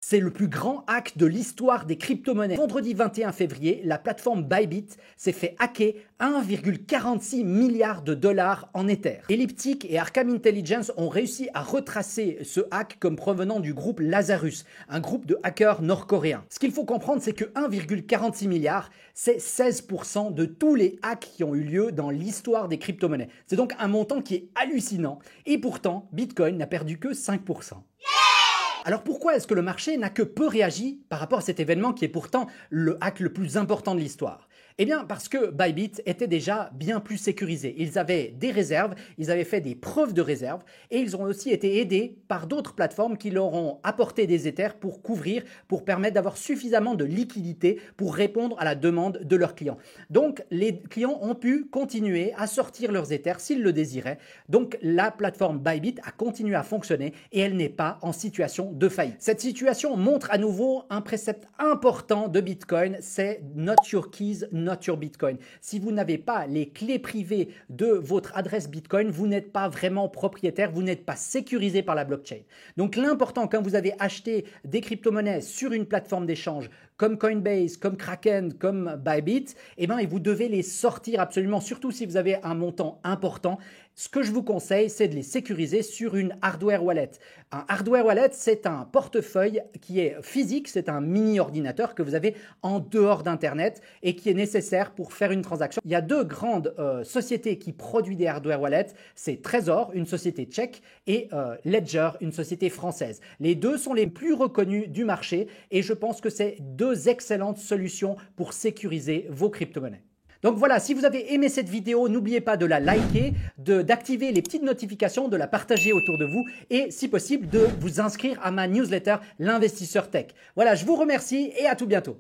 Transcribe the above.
C'est le plus grand hack de l'histoire des crypto-monnaies. Vendredi 21 février, la plateforme Bybit s'est fait hacker 1,46 milliard de dollars en Ether. Elliptic et Arkham Intelligence ont réussi à retracer ce hack comme provenant du groupe Lazarus, un groupe de hackers nord-coréens. Ce qu'il faut comprendre, c'est que 1,46 milliard, c'est 16% de tous les hacks qui ont eu lieu dans l'histoire des crypto-monnaies. C'est donc un montant qui est hallucinant et pourtant, Bitcoin n'a perdu que 5%. Alors pourquoi est-ce que le marché n'a que peu réagi par rapport à cet événement qui est pourtant le hack le plus important de l'histoire? Eh bien parce que Bybit était déjà bien plus sécurisé. Ils avaient des réserves, ils avaient fait des preuves de réserve et ils ont aussi été aidés par d'autres plateformes qui leur ont apporté des Ethers pour couvrir, pour permettre d'avoir suffisamment de liquidité pour répondre à la demande de leurs clients. Donc les clients ont pu continuer à sortir leurs Ethers s'ils le désiraient. Donc la plateforme Bybit a continué à fonctionner et elle n'est pas en situation de faillite. Cette situation montre à nouveau un précepte important de Bitcoin, c'est Not Your Keys, Not Your Bitcoin. Si vous n'avez pas les clés privées de votre adresse Bitcoin, vous n'êtes pas vraiment propriétaire, vous n'êtes pas sécurisé par la blockchain. Donc l'important quand vous avez acheté des crypto-monnaies sur une plateforme d'échange comme Coinbase, comme Kraken, comme Bybit, eh bien, vous devez les sortir absolument, surtout si vous avez un montant important. Ce que je vous conseille, c'est de les sécuriser sur une hardware wallet. Un hardware wallet, c'est un portefeuille qui est physique, c'est un mini-ordinateur que vous avez en dehors d'Internet et qui est nécessaire pour faire une transaction. Il y a deux grandes sociétés qui produisent des hardware wallets, c'est Trésor, une société tchèque, et Ledger, une société française. Les deux sont les plus reconnus du marché et je pense que c'est deux excellentes solutions pour sécuriser vos crypto-monnaies. Donc voilà, si vous avez aimé cette vidéo, n'oubliez pas de la liker, d'activer les petites notifications, de la partager autour de vous et si possible de vous inscrire à ma newsletter L'investisseur tech. Voilà, je vous remercie et à tout bientôt.